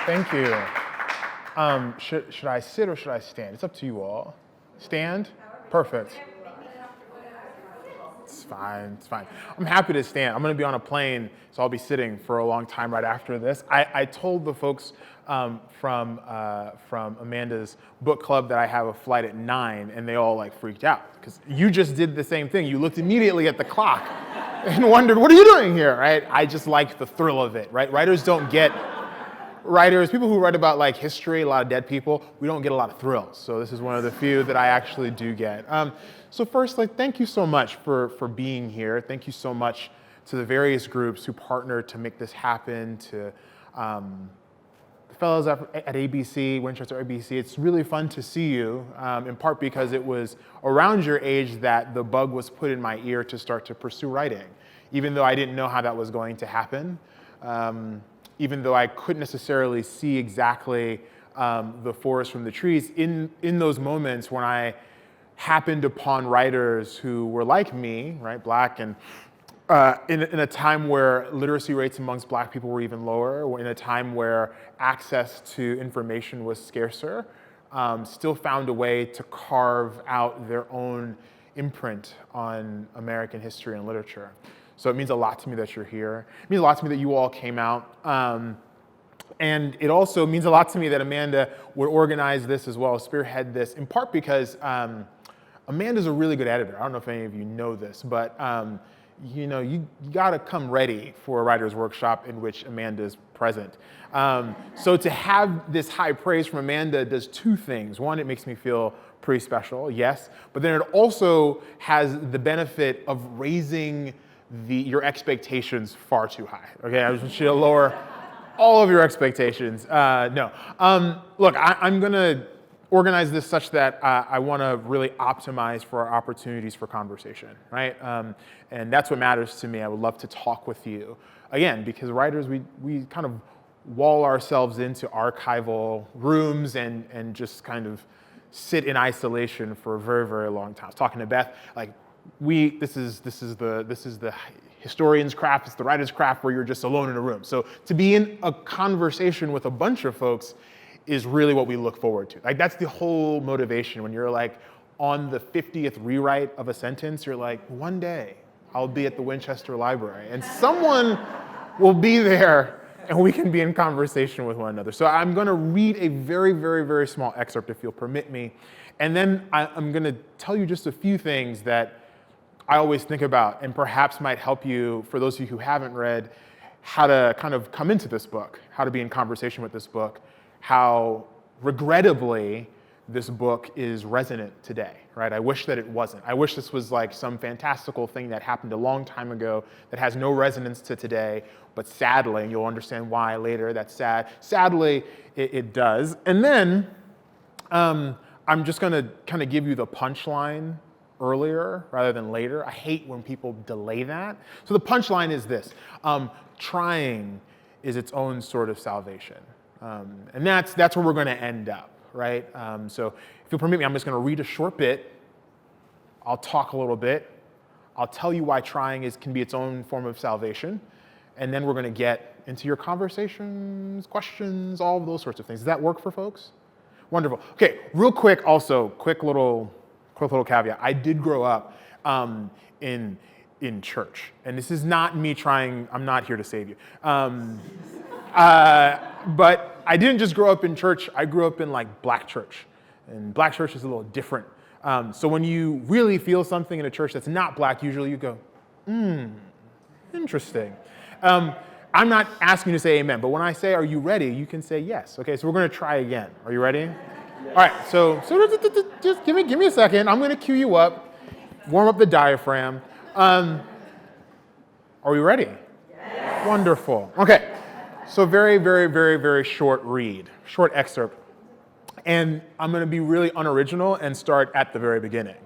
Thank you. Should I sit or should I stand? It's up to you all. Stand? Perfect. It's fine, it's fine. I'm happy to stand. I'm gonna be on a plane, so I'll be sitting for a long time right after this. I told the folks from Amanda's book club that I have a flight at 9, and they all like freaked out, because you just did the same thing. You looked immediately at the clock and wondered, what are you doing here, right? I just like the thrill of it, right? People who write about like history, a lot of dead people, we don't get a lot of thrills. So this is one of the few that I actually do get. So first, thank you so much for being here. Thank you so much to the various groups who partnered to make this happen, to the fellows at ABC, Winchester ABC. It's really fun to see you, in part because it was around your age that the bug was put in my ear to start to pursue writing, even though I didn't know how that was going to happen. Even though I couldn't necessarily see exactly the forest from the trees, in those moments when I happened upon writers who were like me, right, Black, and in a time where literacy rates amongst Black people were even lower, in a time where access to information was scarcer, still found a way to carve out their own imprint on American history and literature. So it means a lot to me that you're here. It means a lot to me that you all came out. And it also means a lot to me that Amanda would organize this as well, spearhead this, in part because Amanda's a really good editor. I don't know if any of you know this, but you gotta come ready for a writer's workshop in which Amanda's present. So to have this high praise from Amanda does two things. One, it makes me feel pretty special, yes, but then it also has the benefit of raising your expectations far too high. Okay, I just want you to lower all of your expectations. No. Look, I'm gonna organize this such that I wanna really optimize for our opportunities for conversation, right? And that's what matters to me. I would love to talk with you. Again, because writers, we kind of wall ourselves into archival rooms and just kind of sit in isolation for a very, very long time. I was talking to Beth, like, this is the historian's craft, it's the writer's craft where you're just alone in a room. So to be in a conversation with a bunch of folks is really what we look forward to. Like, that's the whole motivation. When you're like on the 50th rewrite of a sentence, you're like, one day I'll be at the Winchester Library and someone will be there and we can be in conversation with one another. So I'm gonna read a very, very, very small excerpt, if you'll permit me. And then I'm gonna tell you just a few things that I always think about and perhaps might help you, for those of you who haven't read, how to kind of come into this book, how to be in conversation with this book, how regrettably this book is resonant today, right? I wish that it wasn't. I wish this was like some fantastical thing that happened a long time ago that has no resonance to today, but sadly, and you'll understand why later, that's sad. Sadly, it does. And then I'm just gonna kind of give you the punchline earlier rather than later. I hate when people delay that. So the punchline is this: trying is its own sort of salvation. And that's where we're gonna end up, right? So if you'll permit me, I'm just gonna read a short bit. I'll talk a little bit. I'll tell you why trying can be its own form of salvation. And then we're gonna get into your conversations, questions, all of those sorts of things. Does that work for folks? Wonderful. Okay, real quick also, quick little caveat. I did grow up in church. And this is not me trying, I'm not here to save you. But I didn't just grow up in church, I grew up in like Black church. And Black church is a little different. So when you really feel something in a church that's not Black, usually you go, interesting. I'm not asking you to say amen, but when I say, are you ready? You can say yes. Okay, so we're gonna try again. Are you ready? All right, so just give me a second. I'm gonna cue you up, warm up the diaphragm. Are we ready? Yes. Wonderful. Okay, so very, very, very, very short read, short excerpt. And I'm gonna be really unoriginal and start at the very beginning.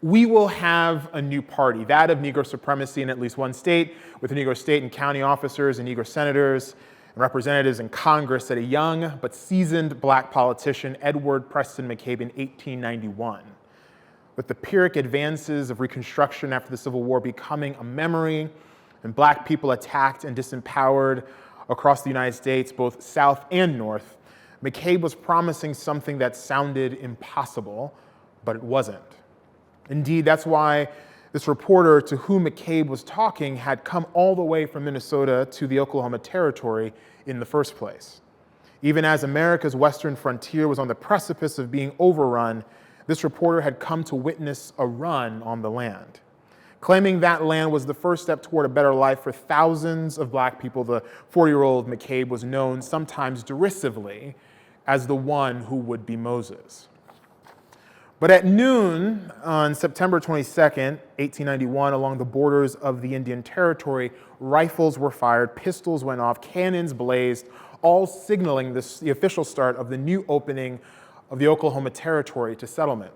We will have a new party, that of Negro supremacy in at least one state, with the Negro state and county officers and Negro senators and representatives in Congress, said a young but seasoned Black politician, Edward Preston McCabe, in 1891. With the Pyrrhic advances of Reconstruction after the Civil War becoming a memory, and Black people attacked and disempowered, across the United States, both south and north, McCabe was promising something that sounded impossible, but it wasn't. Indeed, that's why this reporter to whom McCabe was talking had come all the way from Minnesota to the Oklahoma Territory in the first place. Even as America's western frontier was on the precipice of being overrun, this reporter had come to witness a run on the land. Claiming that land was the first step toward a better life for thousands of black people, the 40-year-old McCabe was known sometimes derisively as the one who would be Moses. But at noon on September 22nd, 1891, along the borders of the Indian Territory, rifles were fired, pistols went off, cannons blazed, all signaling the official start of the new opening of the Oklahoma Territory to settlement.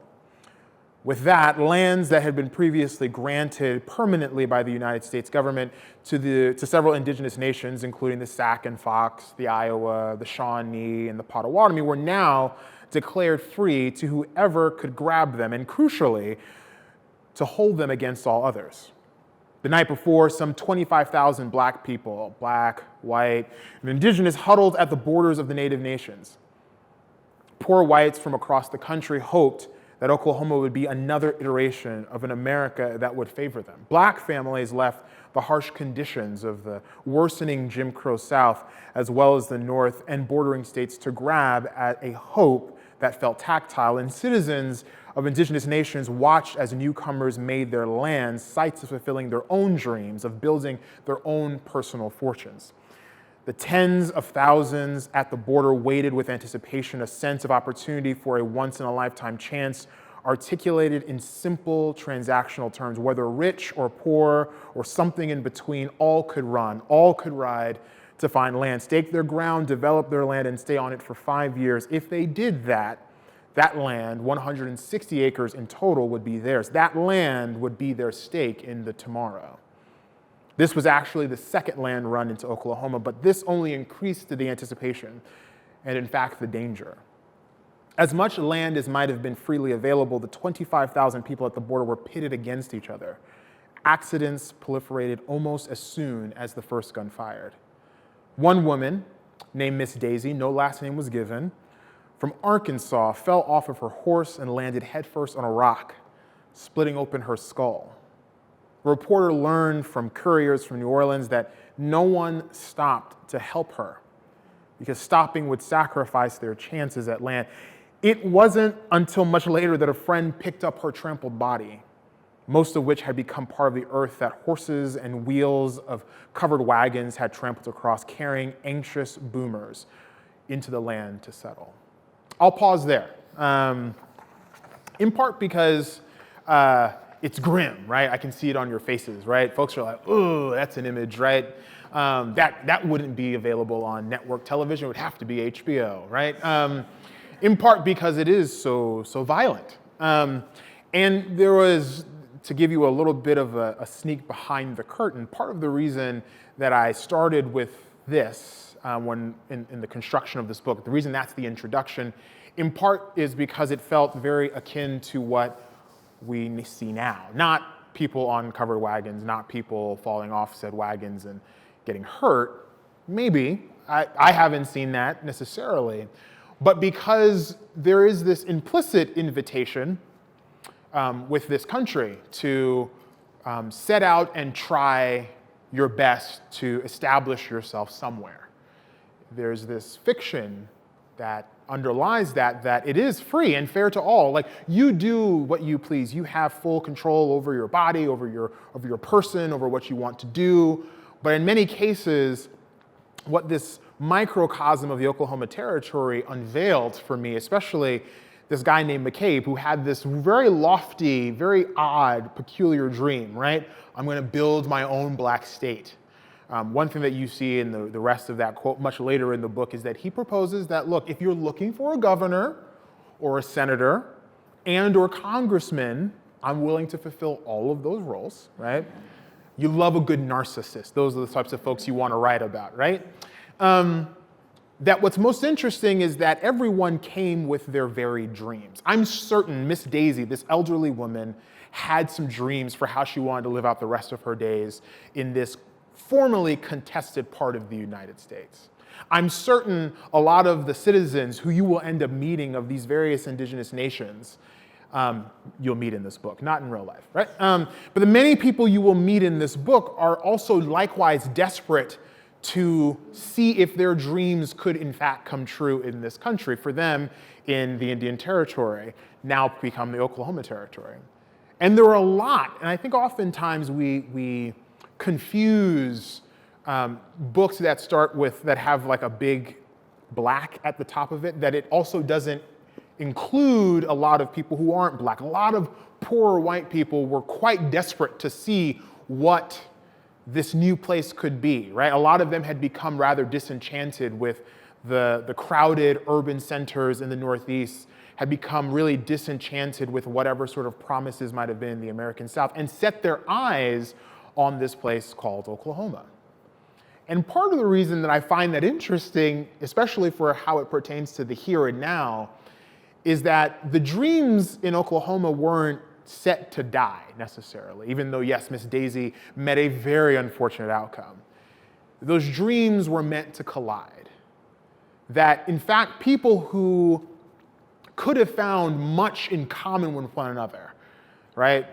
With that, lands that had been previously granted permanently by the United States government to several indigenous nations, including the Sac and Fox, the Iowa, the Shawnee, and the Potawatomi, were now declared free to whoever could grab them, and crucially, to hold them against all others. The night before, some 25,000 black people, black, white, and indigenous, huddled at the borders of the native nations. Poor whites from across the country hoped that Oklahoma would be another iteration of an America that would favor them. Black families left the harsh conditions of the worsening Jim Crow South, as well as the North and bordering states, to grab at a hope that felt tactile, and citizens of indigenous nations watched as newcomers made their lands sites of fulfilling their own dreams, of building their own personal fortunes. The tens of thousands at the border waited with anticipation, a sense of opportunity for a once-in-a-lifetime chance, articulated in simple transactional terms. Whether rich or poor or something in between, all could run, all could ride to find land, stake their ground, develop their land, and stay on it for 5 years. If they did that, that land, 160 acres in total, would be theirs. That land would be their stake in the tomorrow. This was actually the second land run into Oklahoma, but this only increased the anticipation and, in fact, the danger. As much land as might have been freely available, the 25,000 people at the border were pitted against each other. Accidents proliferated almost as soon as the first gun fired. One woman, named Miss Daisy, no last name was given, from Arkansas, fell off of her horse and landed headfirst on a rock, splitting open her skull. A reporter learned from couriers from New Orleans that no one stopped to help her because stopping would sacrifice their chances at land. It wasn't until much later that a friend picked up her trampled body, most of which had become part of the earth that horses and wheels of covered wagons had trampled across, carrying anxious boomers into the land to settle. I'll pause there, in part because it's grim, right? I can see it on your faces, right? Folks are like, "Ooh, that's an image," right? That wouldn't be available on network television. It would have to be HBO, right? In part because it is so violent. And there was, to give you a little bit of a sneak behind the curtain, part of the reason that I started with this when in the construction of this book, the reason that's the introduction, in part is because it felt very akin to what we see now. Not people on covered wagons, not people falling off said wagons and getting hurt. Maybe, I haven't seen that necessarily. But because there is this implicit invitation with this country to set out and try your best to establish yourself somewhere. There's this fiction that underlies that it is free and fair to all. Like, you do what you please. You have full control over your body, over your person, over what you want to do. But in many cases, what this microcosm of the Oklahoma Territory unveiled for me, especially this guy named McCabe, who had this very lofty, very odd, peculiar dream, right? I'm going to build my own black state. One thing that you see in the rest of that quote much later in the book is that he proposes that, look, if you're looking for a governor or a senator and or congressman, I'm willing to fulfill all of those roles, right? You love a good narcissist. Those are the types of folks you want to write about, right? That what's most interesting is that everyone came with their varied dreams. I'm certain Miss Daisy, this elderly woman, had some dreams for how she wanted to live out the rest of her days in this formerly contested part of the United States. I'm certain a lot of the citizens who you will end up meeting of these various indigenous nations, you'll meet in this book, not in real life, right? But the many people you will meet in this book are also likewise desperate to see if their dreams could in fact come true in this country, for them in the Indian Territory, now become the Oklahoma Territory. And there are a lot, and I think oftentimes we confuse books that start with, that have like a big black at the top of it, that it also doesn't include a lot of people who aren't black. A lot of poorer white people were quite desperate to see what this new place could be, right? A lot of them had become rather disenchanted with the crowded urban centers in the Northeast, had become really disenchanted with whatever sort of promises might have been in the American South, and set their eyes on this place called Oklahoma. And part of the reason that I find that interesting, especially for how it pertains to the here and now, is that the dreams in Oklahoma weren't set to die necessarily, even though, yes, Miss Daisy met a very unfortunate outcome. Those dreams were meant to collide. That, in fact, people who could have found much in common with one another, right?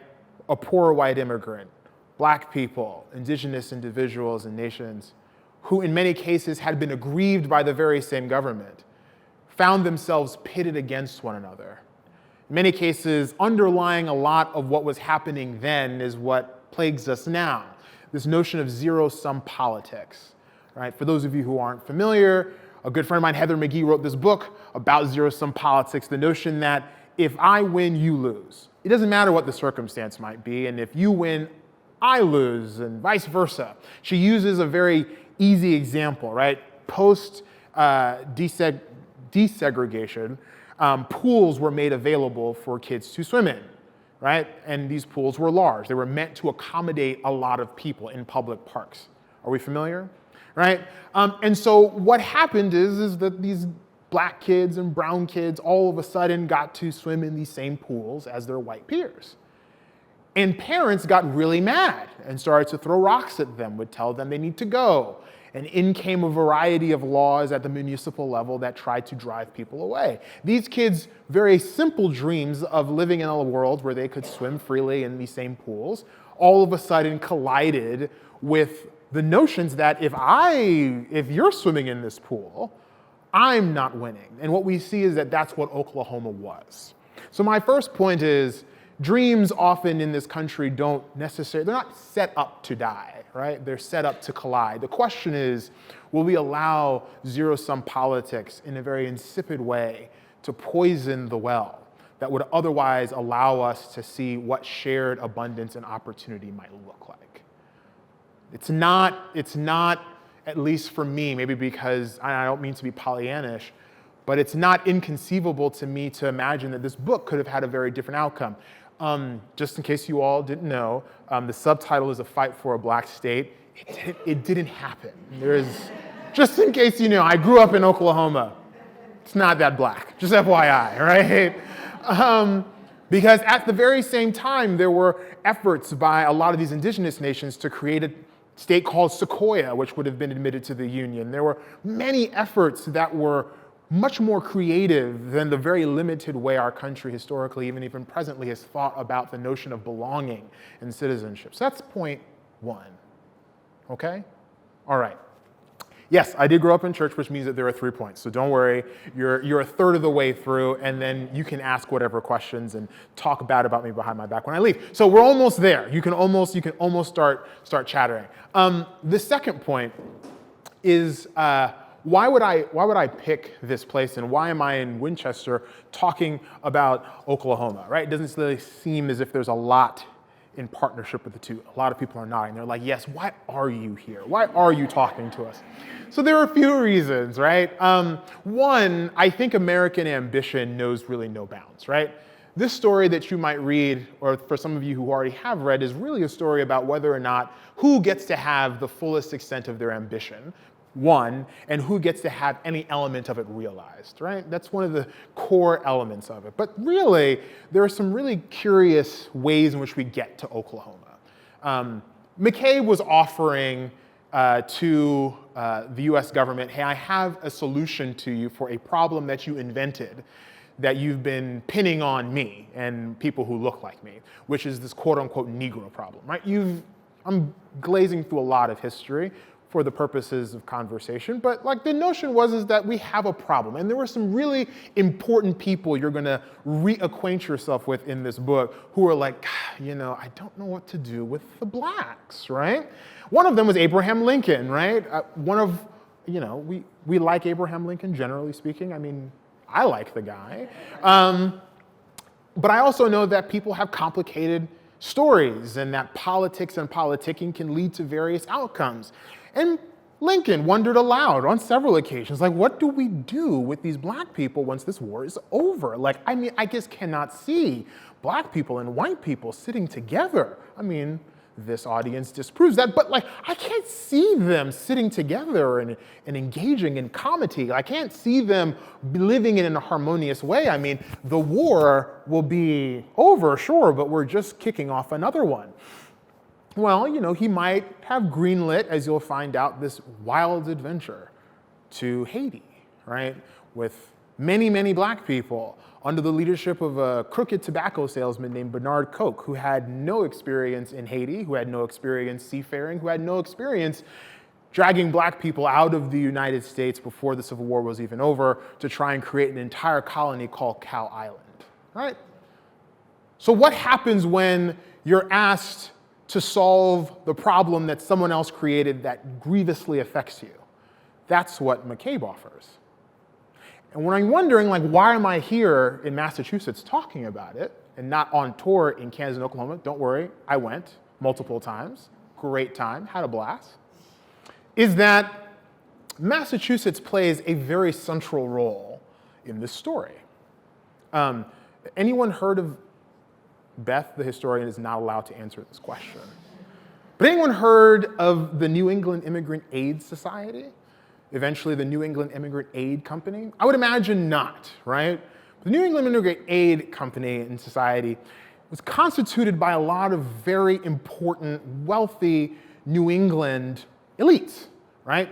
A poor white immigrant, black people, indigenous individuals and nations, who in many cases had been aggrieved by the very same government, found themselves pitted against one another. In many cases, underlying a lot of what was happening then is what plagues us now, this notion of zero-sum politics, right? For those of you who aren't familiar, a good friend of mine, Heather McGee, wrote this book about zero-sum politics, the notion that if I win, you lose. It doesn't matter what the circumstance might be, and if you win, I lose, and vice versa. She uses a very easy example, right? Post-desegregation, pools were made available for kids to swim in, right? And these pools were large. They were meant to accommodate a lot of people in public parks. Are we familiar? Right? And so what happened is that these black kids and brown kids all of a sudden got to swim in these same pools as their white peers. And parents got really mad and started to throw rocks at them, would tell them they need to go. And in came a variety of laws at the municipal level that tried to drive people away. These kids' very simple dreams of living in a world where they could swim freely in these same pools all of a sudden collided with the notions that if you're swimming in this pool, I'm not winning. And what we see is that that's what Oklahoma was. So my first point is, dreams often in this country they're not set up to die, right? They're set up to collide. The question is, will we allow zero-sum politics in a very insipid way to poison the well that would otherwise allow us to see what shared abundance and opportunity might look like? It's not, at least for me, maybe because I don't mean to be Pollyannish, but it's not inconceivable to me to imagine that this book could have had a very different outcome. Just in case you all didn't know, the subtitle is A Fight for a Black State. It didn't happen. Just in case you know, I grew up in Oklahoma. It's not that black, just FYI, right? Because at the very same time, there were efforts by a lot of these indigenous nations to create a state called Sequoia, which would have been admitted to the Union. There were many efforts that were much more creative than the very limited way our country historically, even presently, has thought about the notion of belonging and citizenship. So that's point one, okay? All right. Yes, I did grow up in church, which means that there are 3 points. So don't worry, you're a third of the way through, and then you can ask whatever questions and talk bad about me behind my back when I leave. So we're almost there. You can almost start chattering. The second point is why would I pick this place, and why am I in Winchester talking about Oklahoma? Right? It doesn't really seem as if there's a lot in partnership with the two. A lot of people are nodding. They're like, yes, why are you here? Why are you talking to us? So there are a few reasons, right? One, I think American ambition knows really no bounds, right? This story that you might read, or for some of you who already have read, is really a story about whether or not who gets to have the fullest extent of their ambition, one, and who gets to have any element of it realized, right? That's one of the core elements of it. But really, there are some really curious ways in which we get to Oklahoma. McKay was offering to the US government, hey, I have a solution to you for a problem that you invented that you've been pinning on me and people who look like me, which is this quote unquote Negro problem, right? I'm glazing through a lot of history for the purposes of conversation, but like the notion is that we have a problem, and there were some really important people you're gonna reacquaint yourself with in this book who are like, you know, I don't know what to do with the blacks, right? One of them was Abraham Lincoln, right? We like Abraham Lincoln, generally speaking. I mean, I like the guy. But I also know that people have complicated stories and that politics and politicking can lead to various outcomes. And Lincoln wondered aloud on several occasions, like, what do we do with these black people once this war is over? Like, I mean, I just cannot see black people and white people sitting together. I mean, this audience disproves that, but like, I can't see them sitting together and engaging in comity. I can't see them living in a harmonious way. I mean, the war will be over, sure, but we're just kicking off another one. Well, you know, he might have greenlit, as you'll find out, this wild adventure to Haiti, right? With many, many black people under the leadership of a crooked tobacco salesman named Bernard Koch, who had no experience in Haiti, who had no experience seafaring, who had no experience dragging black people out of the United States before the Civil War was even over to try and create an entire colony called Cow Island, right? So what happens when you're asked to solve the problem that someone else created that grievously affects you? That's what McCabe offers. And when I'm wondering, like, why am I here in Massachusetts talking about it and not on tour in Kansas and Oklahoma? Don't worry, I went multiple times. Great time, had a blast. Is that Massachusetts plays a very central role in this story. Anyone heard of Beth, the historian, is not allowed to answer this question. But anyone heard of the New England Immigrant Aid Society? Eventually the New England Immigrant Aid Company? I would imagine not, right? The New England Immigrant Aid Company and Society was constituted by a lot of very important, wealthy New England elites, right?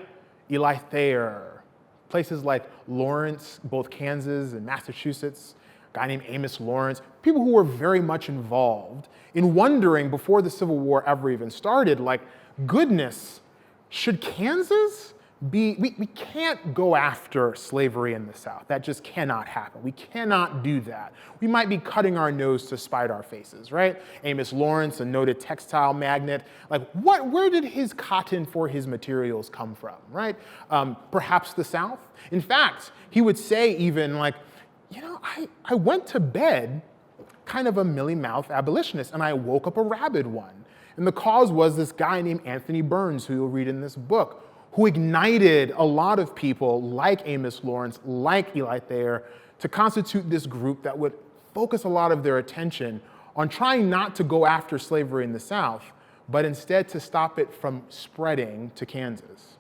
Eli Thayer, places like Lawrence, both Kansas and Massachusetts, a guy named Amos Lawrence, people who were very much involved in wondering before the Civil War ever even started, like, goodness, should Kansas be, we can't go after slavery in the South. That just cannot happen. We cannot do that. We might be cutting our nose to spite our faces, right? Amos Lawrence, a noted textile magnate, like, where did his cotton for his materials come from, right? Perhaps the South? In fact, he would say even, like, you know, I went to bed kind of a mealy-mouthed abolitionist, and I woke up a rabid one. And the cause was this guy named Anthony Burns, who you'll read in this book, who ignited a lot of people like Amos Lawrence, like Eli Thayer, to constitute this group that would focus a lot of their attention on trying not to go after slavery in the South, but instead to stop it from spreading to Kansas.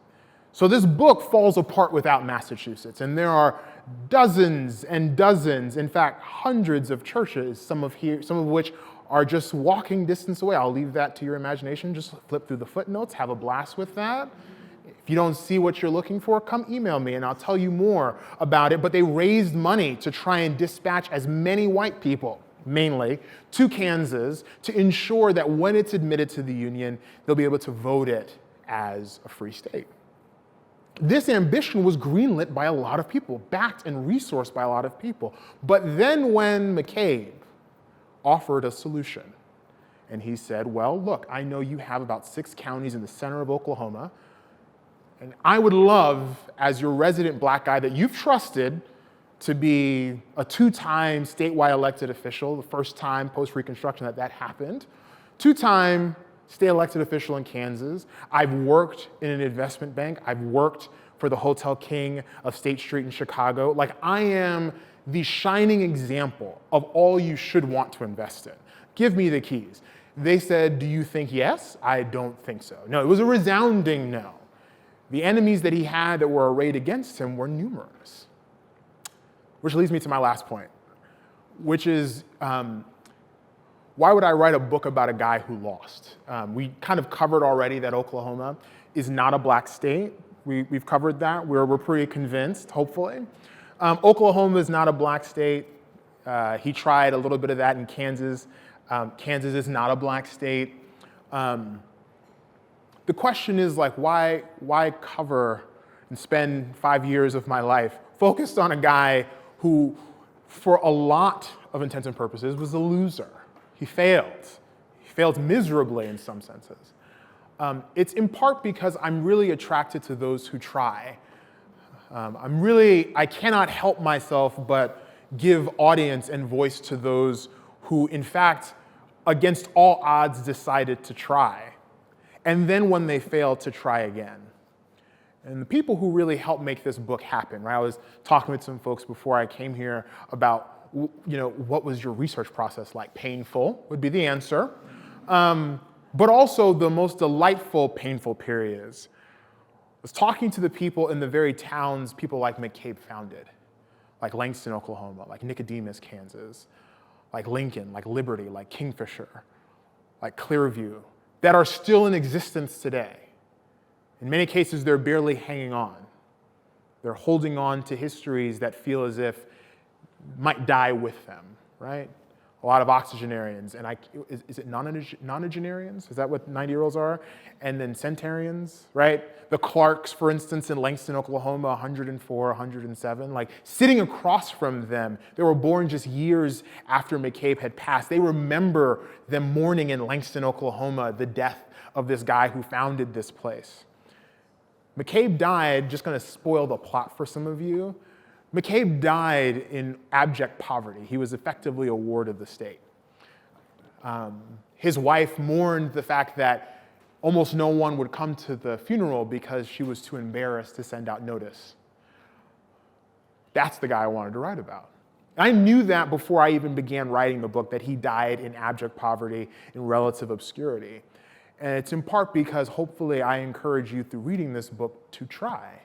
So this book falls apart without Massachusetts, and there are dozens and dozens, in fact, hundreds of churches, some of which are just walking distance away. I'll leave that to your imagination. Just flip through the footnotes, have a blast with that. If you don't see what you're looking for, come email me and I'll tell you more about it. But they raised money to try and dispatch as many white people, mainly, to Kansas to ensure that when it's admitted to the Union, they'll be able to vote it as a free state. This ambition was greenlit by a lot of people, backed and resourced by a lot of people. But then when McCabe offered a solution, and he said, well, look, I know you have about 6 counties in the center of Oklahoma, and I would love, as your resident black guy that you've trusted to be a 2-time statewide elected official, the first time post-Reconstruction that happened, 2-time state elected official in Kansas. I've worked in an investment bank. I've worked for the Hotel King of State Street in Chicago. Like, I am the shining example of all you should want to invest in. Give me the keys. They said, do you think yes? I don't think so. No, it was a resounding no. The enemies that he had that were arrayed against him were numerous. Which leads me to my last point, which is, why would I write a book about a guy who lost? We kind of covered already that Oklahoma is not a black state. We've covered that. We're pretty convinced, hopefully. Oklahoma is not a black state. He tried a little bit of that in Kansas. Kansas is not a black state. The question is, like, why cover and spend 5 years of my life focused on a guy who, for a lot of intents and purposes, was a loser? He failed. He failed miserably in some senses. It's in part because I'm really attracted to those who try. I cannot help myself but give audience and voice to those who, in fact, against all odds, decided to try. And then when they failed, to try again. And the people who really helped make this book happen, right? I was talking with some folks before I came here about, what was your research process like? Painful would be the answer. But also the most delightful, painful periods was talking to the people in the very towns people like McCabe founded, like Langston, Oklahoma, like Nicodemus, Kansas, like Lincoln, like Liberty, like Kingfisher, like Clearview, that are still in existence today. In many cases, they're barely hanging on. They're holding on to histories that feel as if might die with them, right? A lot of octogenarians, and is it nonagenarians? Is that what 90-year-olds are? And then centenarians, right? The Clarks, for instance, in Langston, Oklahoma, 104, 107, like sitting across from them, they were born just years after McCabe had passed. They remember them mourning in Langston, Oklahoma, the death of this guy who founded this place. McCabe died, just gonna spoil the plot for some of you. McCabe died in abject poverty. He was effectively a ward of the state. His wife mourned the fact that almost no one would come to the funeral because she was too embarrassed to send out notice. That's the guy I wanted to write about. I knew that before I even began writing the book, that he died in abject poverty, in relative obscurity. And it's in part because hopefully I encourage you through reading this book to try.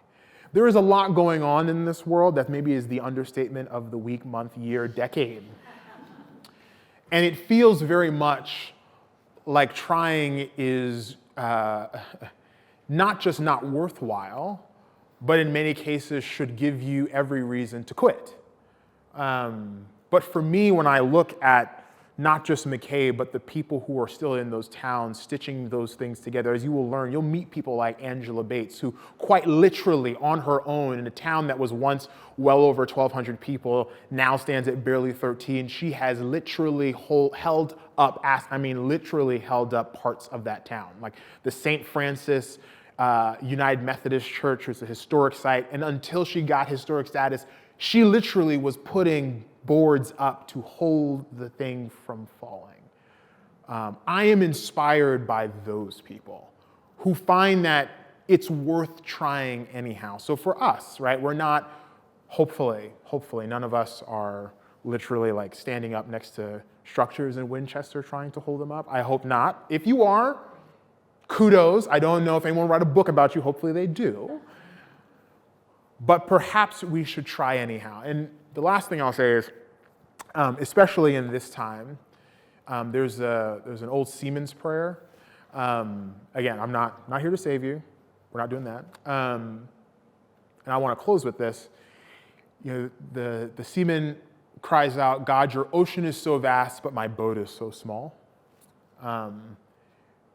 There is a lot going on in this world that maybe is the understatement of the week, month, year, decade. And it feels very much like trying is not just not worthwhile, but in many cases should give you every reason to quit. But for me, when I look at not just McCabe, but the people who are still in those towns, stitching those things together. As you will learn, you'll meet people like Angela Bates, who quite literally on her own, in a town that was once well over 1,200 people, now stands at barely 13. She has literally held up parts of that town. Like the St. Francis United Methodist Church was a historic site, and until she got historic status, she literally was putting boards up to hold the thing from falling. I am inspired by those people who find that it's worth trying anyhow. So for us, right, we're not, hopefully, none of us are literally like standing up next to structures in Winchester trying to hold them up. I hope not. If you are, kudos. I don't know if anyone will write a book about you. Hopefully they do. But perhaps we should try anyhow. And the last thing I'll say is, especially in this time, there's an old seaman's prayer. Again, I'm not here to save you. We're not doing that. And I want to close with this. The seaman cries out, "God, your ocean is so vast, but my boat is so small." And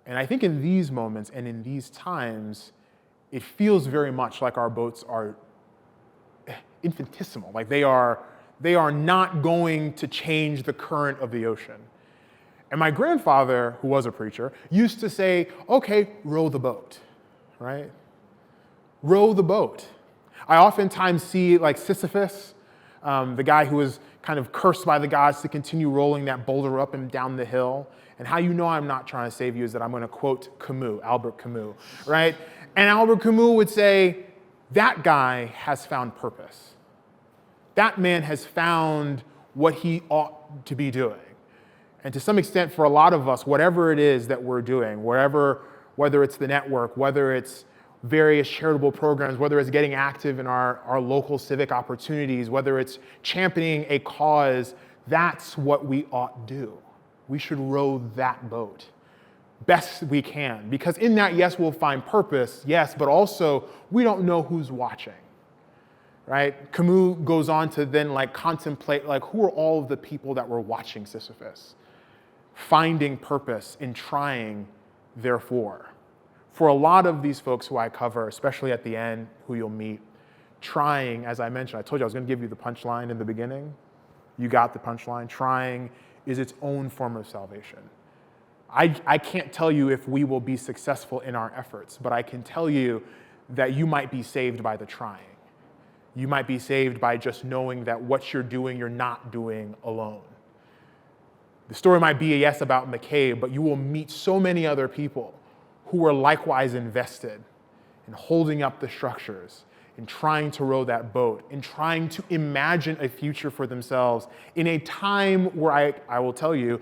I think in these moments and in these times, it feels very much like our boats are infinitesimal, like they are not going to change the current of the ocean. And my grandfather, who was a preacher, used to say, okay, row the boat, right? Row the boat. I oftentimes see like Sisyphus, the guy who was kind of cursed by the gods to continue rolling that boulder up and down the hill. And how you know I'm not trying to save you is that I'm going to quote Camus, Albert Camus, right? And Albert Camus would say, that guy has found purpose. That man has found what he ought to be doing. And to some extent, for a lot of us, whatever it is that we're doing, whether it's the network, whether it's various charitable programs, whether it's getting active in our local civic opportunities, whether it's championing a cause, that's what we ought do. We should row that boat. best we can. Because in that, yes, we'll find purpose, yes, but also we don't know who's watching, right? Camus goes on to then contemplate who are all of the people that were watching Sisyphus, finding purpose in trying, therefore. For a lot of these folks who I cover, especially at the end, who you'll meet, trying, as I mentioned, I told you I was going to give you the punchline in the beginning. You got the punchline. Trying is its own form of salvation. I can't tell you if we will be successful in our efforts, but I can tell you that you might be saved by the trying. You might be saved by just knowing that what you're doing, you're not doing alone. The story might be, yes, about McCabe, but you will meet so many other people who are likewise invested in holding up the structures, in trying to row that boat, in trying to imagine a future for themselves in a time where I will tell you,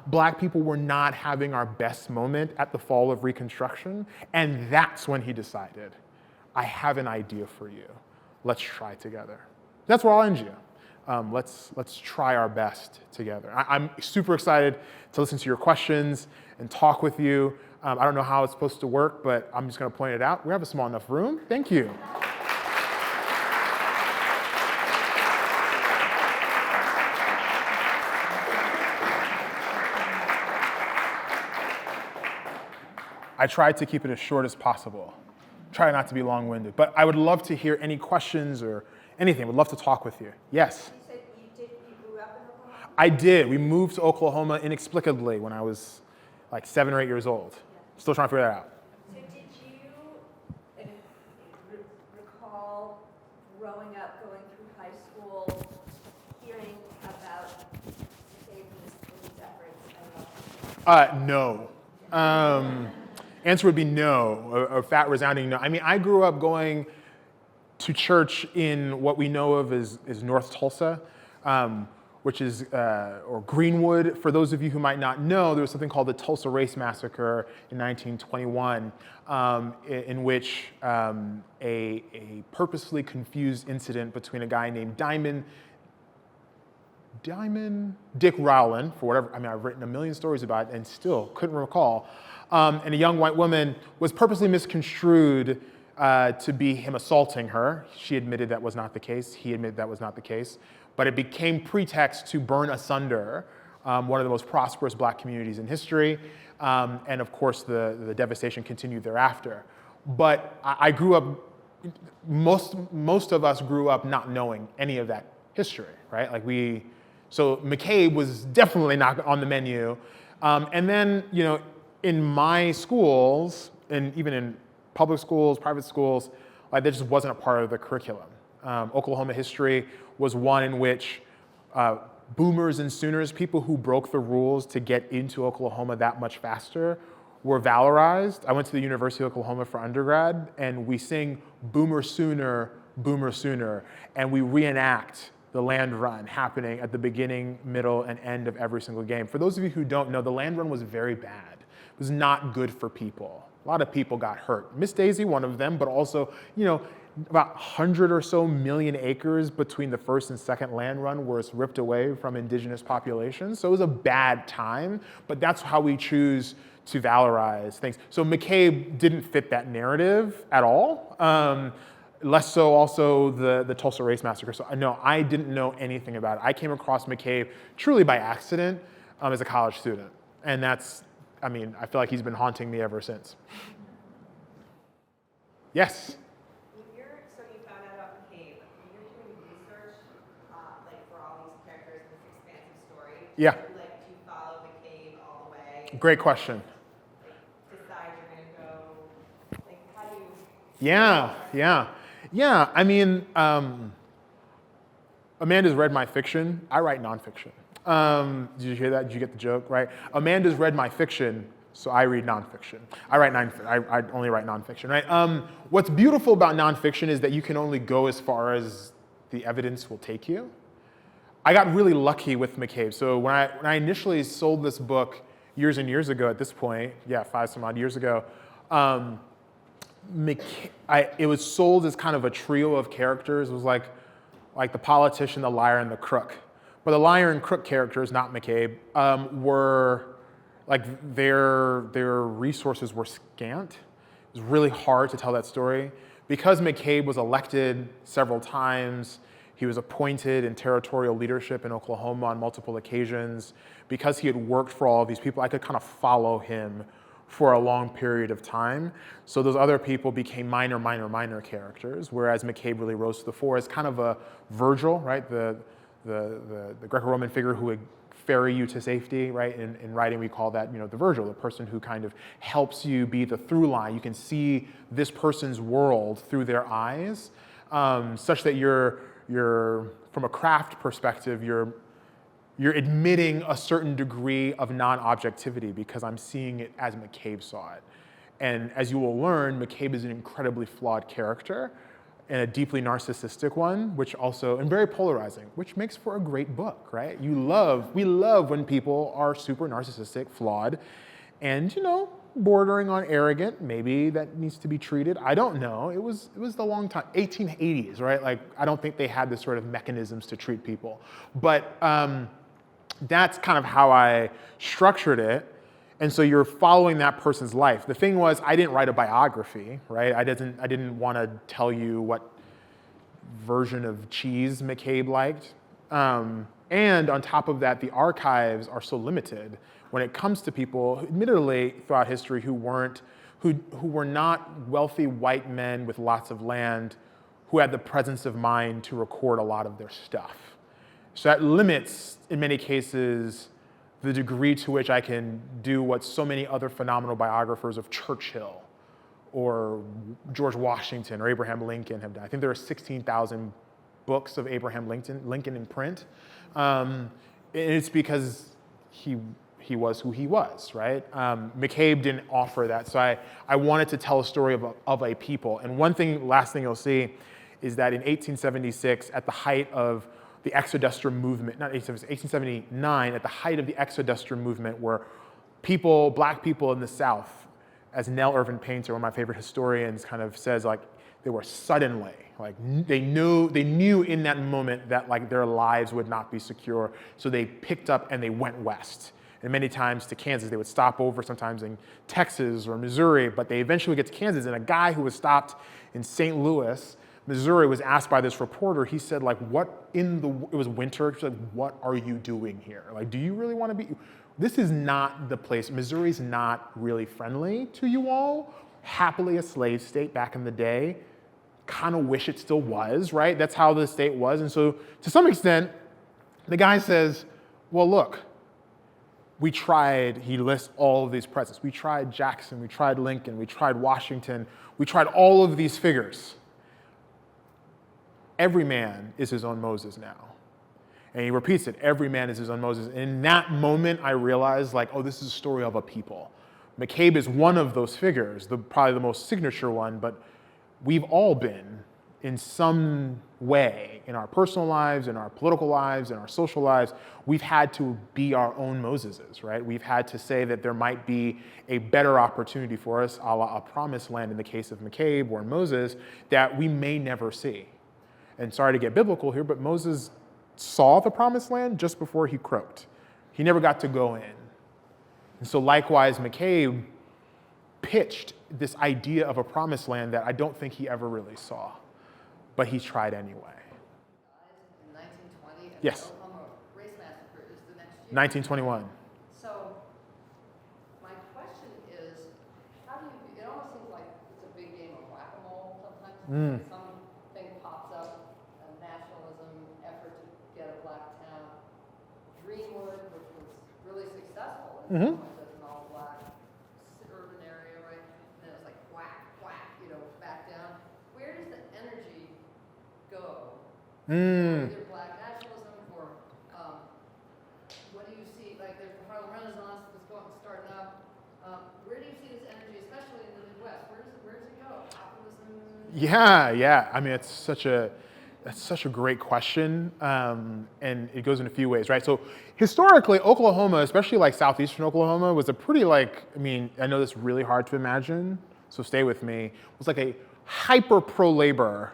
Black people were not having our best moment at the fall of Reconstruction, and that's when he decided, I have an idea for you. Let's try together. That's where I'll end you. Let's try our best together. I'm super excited to listen to your questions and talk with you. I don't know how it's supposed to work, but I'm just going to point it out. We have a small enough room. Thank you. I tried to keep it as short as possible. Try not to be long-winded. But I would love to hear any questions or anything. Would love to talk with you. Yes? You said you grew up in Oklahoma? I did. We moved to Oklahoma inexplicably when I was 7 or 8 years old. Still trying to figure that out. So did you recall growing up, going through high school, hearing about these efforts? No. Answer would be no, a fat resounding no. I mean, I grew up going to church in what we know of as North Tulsa, which is, or Greenwood. For those of you who might not know, there was something called the Tulsa Race Massacre in 1921, in which a purposely confused incident between a guy named Dick Rowland, for whatever, I've written a million stories about it and still couldn't recall, and a young white woman was purposely misconstrued to be him assaulting her. She admitted that was not the case. He admitted that was not the case. But it became pretext to burn asunder one of the most prosperous Black communities in history. And of course, the devastation continued thereafter. But I grew up, most of us grew up not knowing any of that history, right? So McCabe was definitely not on the menu. And then, in my schools, and even in public schools, private schools, that just wasn't a part of the curriculum. Oklahoma history was one in which boomers and sooners, people who broke the rules to get into Oklahoma that much faster, were valorized. I went to the University of Oklahoma for undergrad, and we sing Boomer Sooner, and we reenact the land run happening at the beginning, middle, and end of every single game. For those of you who don't know, the land run was very bad. It was not good for people. A lot of people got hurt. Miss Daisy, one of them, but also, about 100 or so million acres between the first and second land run was ripped away from indigenous populations. So it was a bad time, but that's how we choose to valorize things. So McCabe didn't fit that narrative at all. Less so also the Tulsa Race Massacre. So no, I didn't know anything about it. I came across McCabe truly by accident as a college student. And that's, I feel like he's been haunting me ever since. Yes? So you found out about McCabe. When you're doing research, for all these characters in this expansive story, Yeah. do you follow McCabe all the way? Great question. Decide you're going to go, how do you... Yeah, Amanda's read my fiction. I write nonfiction. Did you hear that? Did you get the joke, right? Amanda's read my fiction, so I read nonfiction. I only write nonfiction, right? What's beautiful about nonfiction is that you can only go as far as the evidence will take you. I got really lucky with McCabe. So when I initially sold this book years and years ago at this point, 5 some odd years ago, it was sold as kind of a trio of characters. It was like the politician, the liar, and the crook. But the liar and crook characters, not McCabe, were Like their resources were scant. It was really hard to tell that story. Because McCabe was elected several times, he was appointed in territorial leadership in Oklahoma on multiple occasions. Because he had worked for all of these people, I could kind of follow him for a long period of time. So those other people became minor characters, whereas McCabe really rose to the fore as kind of a Virgil, right? The Greco-Roman figure who would ferry you to safety, right? In writing, we call that, the Virgil, the person who kind of helps you be the through line. You can see this person's world through their eyes, such that you're from a craft perspective, you're admitting a certain degree of non-objectivity because I'm seeing it as McCabe saw it. And as you will learn, McCabe is an incredibly flawed character and a deeply narcissistic one, and very polarizing, which makes for a great book, right? We love when people are super narcissistic, flawed, and bordering on arrogant. Maybe that needs to be treated. I don't know. It was the long time, 1880s, right? Like, I don't think they had the sort of mechanisms to treat people. But that's kind of how I structured it. And so you're following that person's life. The thing was, I didn't write a biography, right? I didn't want to tell you what version of cheese McCabe liked. And on top of that, the archives are so limited when it comes to people, admittedly, throughout history who were not wealthy white men with lots of land who had the presence of mind to record a lot of their stuff. So that limits, in many cases, the degree to which I can do what so many other phenomenal biographers of Churchill or George Washington or Abraham Lincoln have done. I think there are 16,000 books of Abraham Lincoln in print. And it's because he was who he was, right? McCabe didn't offer that. So I wanted to tell a story of a people. And last thing you'll see is that in 1876, at the height of the Exodusters movement, not 1879, at the height of the Exodusters movement, where black people in the South, as Nell Irvin Painter, one of my favorite historians, kind of says, like, they were suddenly, like, they knew in that moment that, like, their lives would not be secure, so they picked up and they went west. And many times to Kansas. They would stop over sometimes in Texas or Missouri, but they eventually get to Kansas, and a guy who was stopped in St. Louis, Missouri, was asked by this reporter, he said, like, it was winter, he said, what are you doing here? Like, do you really want to be, this is not the place, Missouri's not really friendly to you all. Happily a slave state back in the day, kind of wish it still was, right? That's how the state was. And so to some extent, the guy says, well, look, we tried, he lists all of these presidents. We tried Jackson, we tried Lincoln, we tried Washington, we tried all of these figures. Every man is his own Moses now. And he repeats it, every man is his own Moses. And in that moment, I realized, like, oh, this is a story of a people. McCabe is one of those figures, probably the most signature one, but we've all been, in some way, in our personal lives, in our political lives, in our social lives, we've had to be our own Moseses, right? We've had to say that there might be a better opportunity for us, a la a promised land in the case of McCabe or Moses, that we may never see. And sorry to get biblical here, but Moses saw the promised land just before he croaked. He never got to go in. And so likewise, McCabe pitched this idea of a promised land that I don't think he ever really saw, but he tried anyway. In 1920, Yes. Oklahoma race massacre is the next year. 1921. So my question is, how do you, it almost seems like it's a big game of whack-a-mole sometimes. Something pops up, a nationalism effort to get a black town. Greenwood, which was really successful in some ways as an all-black urban area, right? And then it's like whack, back down. Where does the energy go? Either black nationalism or what do you see? Like there's the Harlem Renaissance that's starting up. Where do you see this energy, especially in the Midwest? Where does it go? Populism? Yeah. I mean, that's such a great question, and it goes in a few ways, right? So historically, Oklahoma, especially like southeastern Oklahoma, was a pretty I know that's really hard to imagine, so stay with me, was like a hyper pro-labor,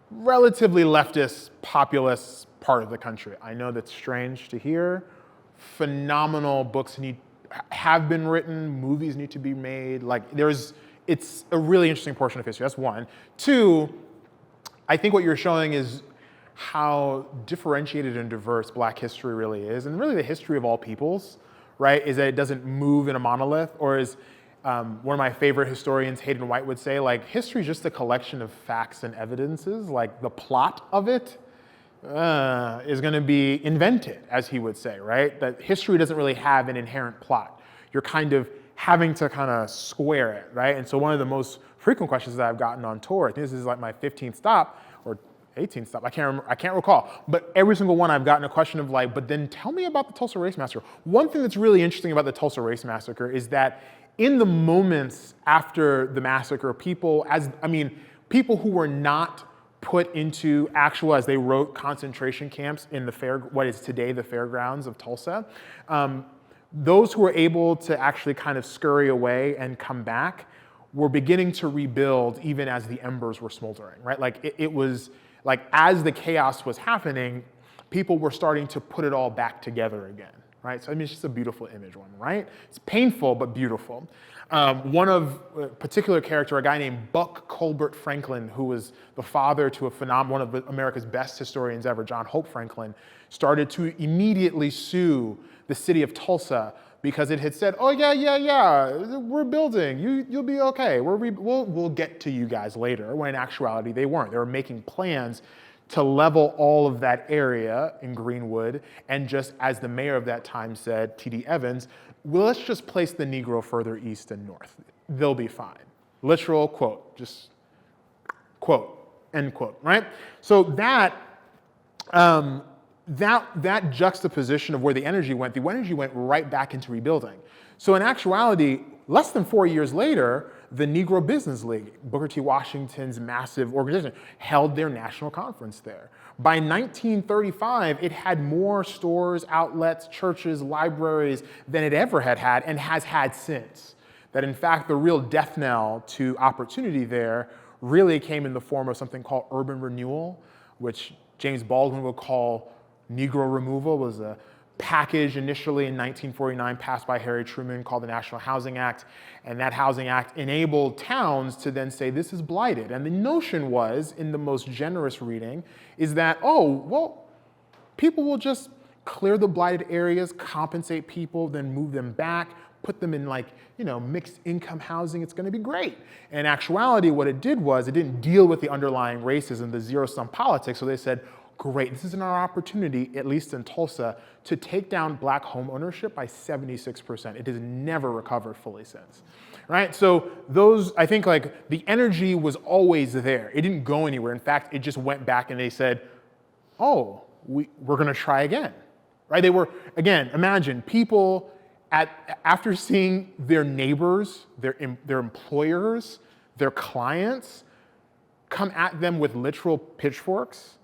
relatively leftist, populist part of the country. I know that's strange to hear. Phenomenal books, and have been written, movies need to be made. Like it's a really interesting portion of history. That's one. Two, I think what you're showing is how differentiated and diverse Black history really is, and really the history of all peoples, right? Is that it doesn't move in a monolith, or as one of my favorite historians, Hayden White, would say, like history is just a collection of facts and evidences. Like the plot of it is going to be invented, as he would say, right? That history doesn't really have an inherent plot. You're kind of having to kind of square it, right? And so one of the most frequent questions that I've gotten on tour, I think this is like my 15th stop or 18th stop, I can't recall, but every single one I've gotten a question of like, but then tell me about the Tulsa Race Massacre. One thing that's really interesting about the Tulsa Race Massacre is that in the moments after the massacre, people who were not put into actual, as they wrote, concentration camps in what is today the fairgrounds of Tulsa, those who were able to actually kind of scurry away and come back were beginning to rebuild even as the embers were smoldering, right? Like it was like as the chaos was happening, people were starting to put it all back together again, right? So I mean, it's just a beautiful image, right? It's painful, but beautiful. One of a particular character, a guy named Buck Colbert Franklin, who was the father to one of America's best historians ever, John Hope Franklin, started to immediately sue the city of Tulsa because it had said, oh yeah, we're building, you'll be okay, we'll get to you guys later, when in actuality they weren't. They were making plans to level all of that area in Greenwood, and just as the mayor of that time said, T.D. Evans, well, let's just place the Negro further east and north. They'll be fine. Literal quote, just quote, end quote, right? So that juxtaposition of where the energy went right back into rebuilding. So in actuality, less than 4 years later, the Negro Business League, Booker T. Washington's massive organization, held their national conference there. By 1935, it had more stores, outlets, churches, libraries than it ever had and has had since. That in fact, the real death knell to opportunity there really came in the form of something called urban renewal, which James Baldwin would call Negro removal. Was a package initially in 1949 passed by Harry Truman called the National Housing Act. And that Housing Act enabled towns to then say, this is blighted. And the notion was, in the most generous reading, is that, oh, well, people will just clear the blighted areas, compensate people, then move them back, put them in mixed income housing, it's gonna be great. In actuality, what it did was, it didn't deal with the underlying racism, the zero-sum politics, so they said, great, this is our opportunity, at least in Tulsa, to take down Black home ownership by 76%. It has never recovered fully since, right? So I think the energy was always there. It didn't go anywhere. In fact, it just went back and they said, oh, we're gonna try again, right? They were, again, imagine people after seeing their neighbors, their employers, their clients come at them with literal pitchforks.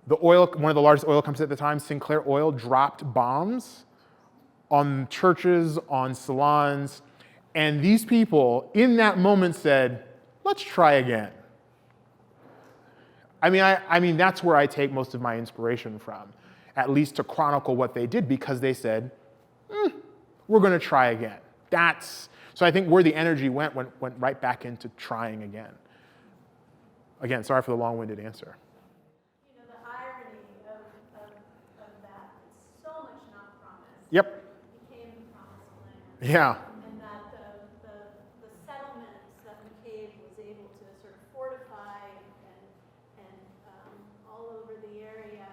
One of the largest oil companies at the time, Sinclair Oil, dropped bombs on churches, on salons, and these people in that moment said, let's try again. I mean, that's where I take most of my inspiration from, at least to chronicle what they did, because they said, we're gonna try again. So I think where the energy went right back into trying again. Again, sorry for the long-winded answer. Yep. Became the promised land. Yeah. And that the settlements that McCabe was able to sort of fortify and all over the area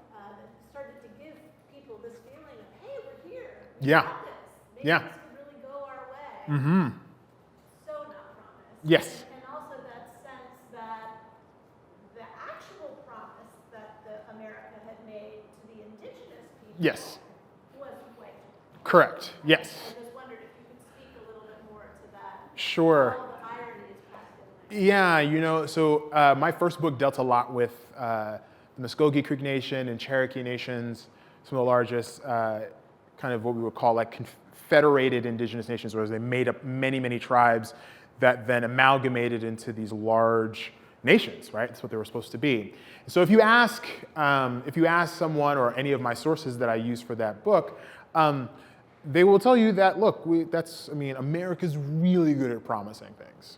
that started to give people this feeling of, hey, we're here. We got this. Maybe this could really go our way. Mm-hmm. So not promised. Yes. And also that sense that the actual promise that America had made to the indigenous people. Yes. Correct. Yes. I just wondered if you could speak a little bit more to that. Sure. All the irony is packed in there. Yeah, so my first book dealt a lot with the Muskogee Creek Nation and Cherokee nations, some of the largest kind of what we would call confederated indigenous nations, whereas they made up many, many tribes that then amalgamated into these large nations, right? That's what they were supposed to be. So if you ask someone or any of my sources that I use for that book, they will tell you that, look, America's really good at promising things,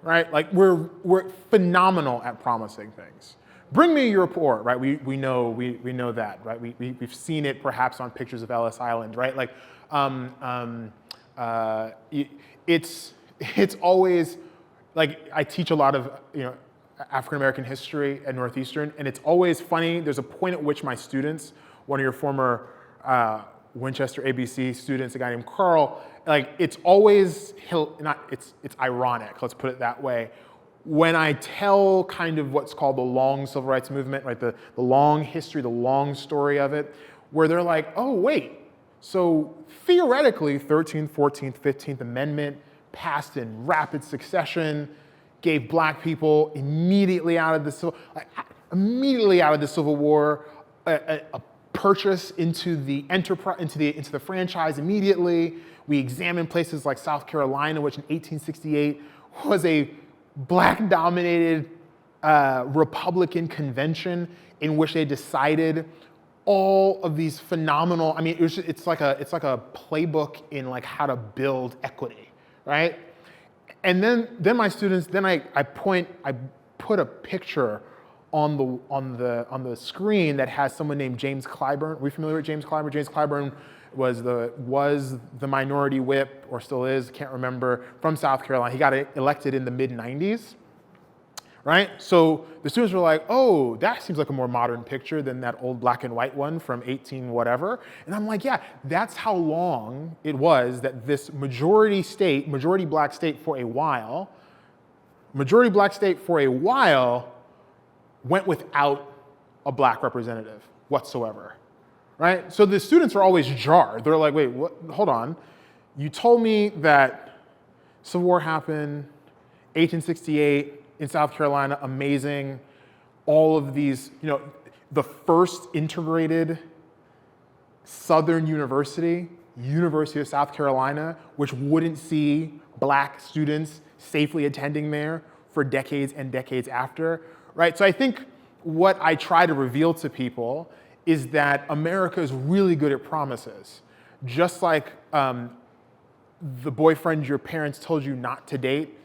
right? Like we're phenomenal at promising things. Bring me your report, right? We know that, right? We've seen it perhaps on pictures of Ellis Island, right? Like it's always like I teach a lot of African American history at Northeastern, and it's always funny. There's a point at which my students, one of your former Winchester ABC students, a guy named Carl, like it's always it's ironic. Let's put it that way. When I tell kind of what's called the long civil rights movement, right, the long history, the long story of it, where they're like, oh wait, so theoretically, 13th, 14th, 15th Amendment passed in rapid succession, gave black people immediately out of the Civil War a purchase into the enterprise, into the franchise immediately. We examined places like South Carolina, which in 1868 was a black-dominated Republican convention in which they decided all of these phenomenal. I mean, it's like a playbook in like how to build equity, right? And then my students, I put a picture on the screen that has someone named James Clyburn. Are we familiar with James Clyburn? James Clyburn was the minority whip, or still is, can't remember, from South Carolina. He got elected in the mid-90s, right? So the students were like, oh, that seems like a more modern picture than that old black and white one from 18 whatever. And I'm like, yeah, that's how long it was that this majority black state for a while, went without a black representative whatsoever, right? So the students are always jarred. They're like, wait, what? Hold on. You told me that Civil War happened, 1868 in South Carolina, amazing. All of these, the first integrated Southern University, University of South Carolina, which wouldn't see black students safely attending there for decades and decades after, right? So I think what I try to reveal to people is that America is really good at promises. Just like the boyfriend your parents told you not to date,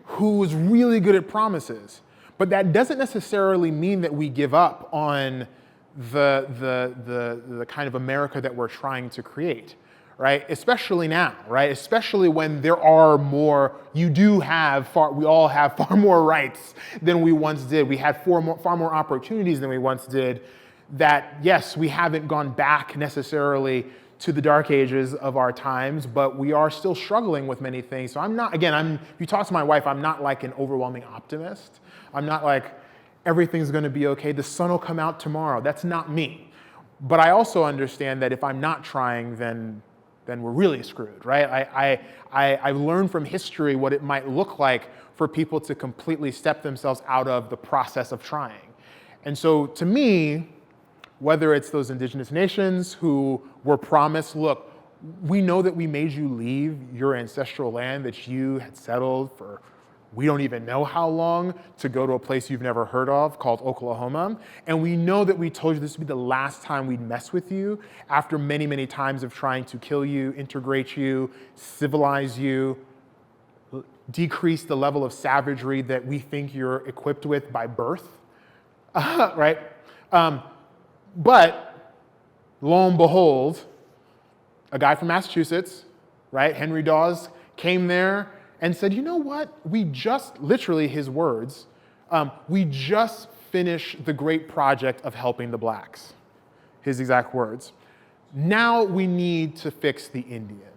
who was really good at promises. But that doesn't necessarily mean that we give up on the kind of America that we're trying to create, right? Especially now, right? Especially when there are more, we all have far more rights than we once did. We had far more opportunities than we once did. That, yes, we haven't gone back necessarily to the dark ages of our times, but we are still struggling with many things. So if you talk to my wife, I'm not like an overwhelming optimist. I'm not like, everything's gonna be okay, the sun will come out tomorrow. That's not me. But I also understand that if I'm not trying, then we're really screwed, right? I've learned from history what it might look like for people to completely step themselves out of the process of trying. And so to me, whether it's those indigenous nations who were promised, look, we know that we made you leave your ancestral land that you had settled for we don't even know how long to go to a place you've never heard of called Oklahoma. And we know that we told you this would be the last time we'd mess with you after many, many times of trying to kill you, integrate you, civilize you, decrease the level of savagery that we think you're equipped with by birth, right? But lo and behold, a guy from Massachusetts, right, Henry Dawes, came there and said, you know what, literally his words, we just finished the great project of helping the blacks, his exact words. Now we need to fix the Indians.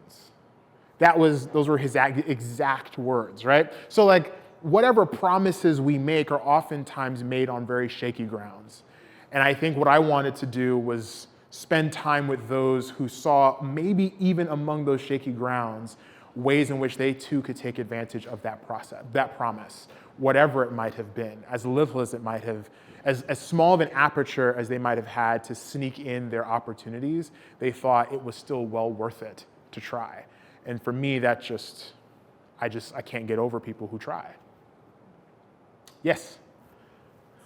Those were his exact words, right? So like, whatever promises we make are oftentimes made on very shaky grounds. And I think what I wanted to do was spend time with those who saw, maybe even among those shaky grounds, ways in which they too could take advantage of that process, that promise, whatever it might have been, as little as it might have, as small of an aperture as they might have had to sneak in their opportunities, they thought it was still well worth it to try. And for me, I can't get over people who try. Yes?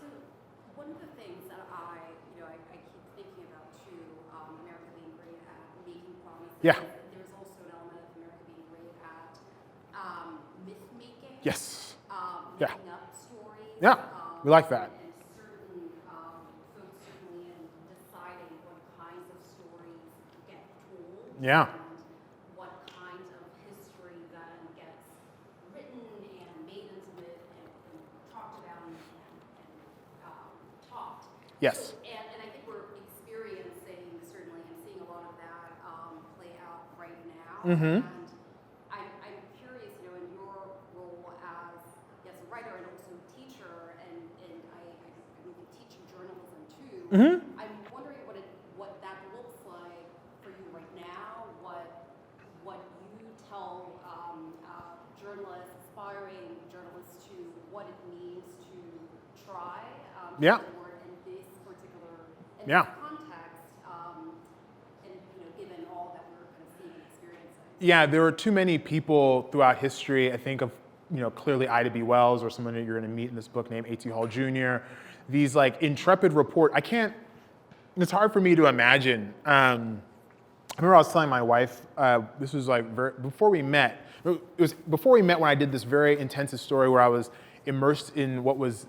So one of the things that I keep thinking about too, America being great at making Yeah. There's also an element of America being great at myth making. Yes. Yeah. Making up stories. Yeah. We like that. And certain folks certainly in deciding what kinds of stories get told. Yeah. And what kinds of history then gets written and made into myth and talked about and taught. Yes. And I think we're experiencing, certainly, and seeing a lot of that play out right now. Mm-hmm. And I'm curious, in your role as, yes, a writer and also teacher, and I believe you teach journalism too. Mm-hmm. I'm wondering what that looks like for you right now, what you tell journalists, aspiring journalists, to what it means to try Yeah. to work in this particular Yeah. context, and given all that we're kind of seeing and experiencing. Yeah, there are too many people throughout history. I think of, clearly Ida B. Wells, or someone that you're going to meet in this book named A.T. Hall Jr. These like intrepid it's hard for me to imagine. I remember I was telling my wife, this was like before we met. It was before we met when I did this very intensive story where I was immersed in what was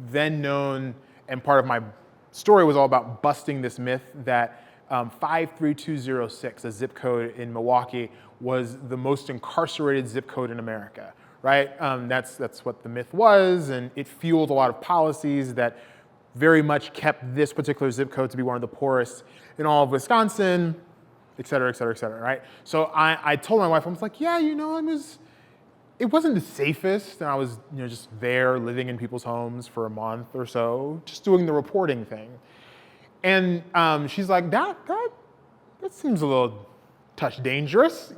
then known, and part of my story was all about busting this myth that 53206, a zip code in Milwaukee, was the most incarcerated zip code in America, right? That's what the myth was, and it fueled a lot of policies that very much kept this particular zip code to be one of the poorest in all of Wisconsin, et cetera, et cetera, et cetera, right? So I told my wife, I was like, yeah, it wasn't the safest, and I was just there living in people's homes for a month or so, just doing the reporting thing. And she's like, that seems a little touch dangerous,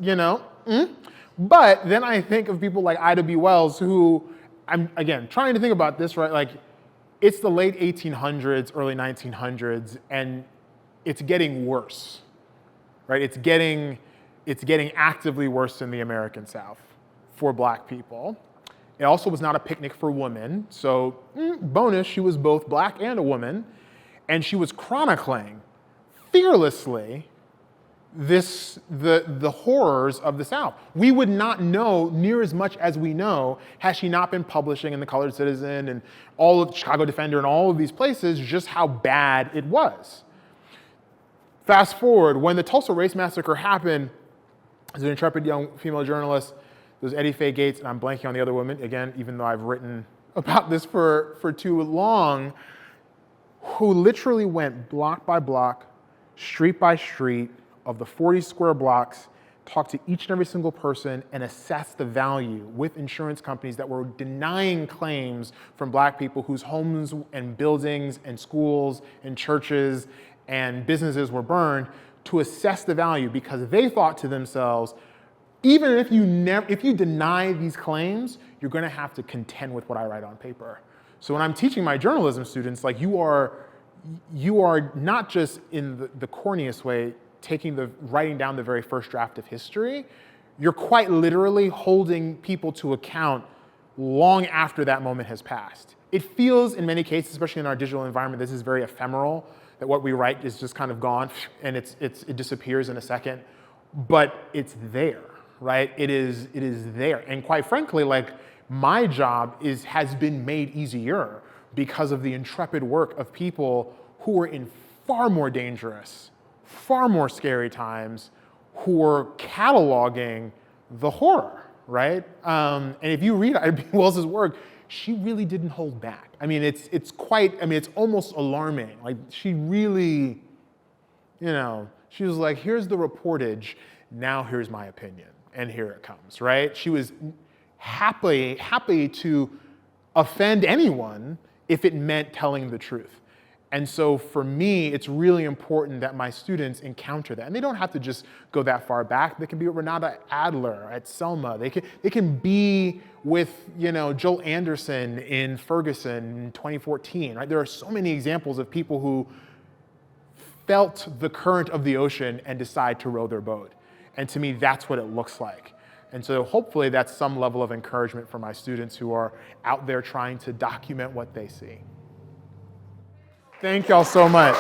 But then I think of people like Ida B. Wells, who I'm, again, trying to think about this, right? Like, it's the late 1800s, early 1900s, and it's getting worse, right? It's getting actively worse in the American South for black people. It also was not a picnic for women, so bonus, she was both black and a woman, and she was chronicling fearlessly the horrors of the South. We would not know near as much as we know had she not been publishing in the Colored Citizen and all of Chicago Defender and all of these places just how bad it was. Fast forward, when the Tulsa Race Massacre happened, as an intrepid young female journalist, there was Eddie Faye Gates, and I'm blanking on the other woman, again, even though I've written about this for too long, who literally went block by block, street by street of the 40 square blocks, talked to each and every single person, and assessed the value with insurance companies that were denying claims from black people whose homes and buildings and schools and churches and businesses were burned, to assess the value, because they thought to themselves, even if you deny these claims, you're going to have to contend with what I write on paper. So when I'm teaching my journalism students, like you are not just in the corniest way writing down the very first draft of history, you're quite literally holding people to account long after that moment has passed. It feels, in many cases, especially in our digital environment, this is very ephemeral, that what we write is just kind of gone and it disappears in a second, but it's there, right? It is there. And quite frankly, like, my job has been made easier because of the intrepid work of people who were in far more dangerous, far more scary times, who were cataloging the horror, right? And if you read Ida B. Wells's work, she really didn't hold back. I mean, it's almost alarming. Like, she really, she was like, here's the reportage, now here's my opinion, and here it comes, right? She was happy to offend anyone if it meant telling the truth. And so for me, it's really important that my students encounter that. And they don't have to just go that far back. They can be with Renata Adler at Selma. They can be with, Joel Anderson in Ferguson in 2014, right? There are so many examples of people who felt the current of the ocean and decide to row their boat. And to me, that's what it looks like. And so hopefully that's some level of encouragement for my students who are out there trying to document what they see. Thank y'all so much.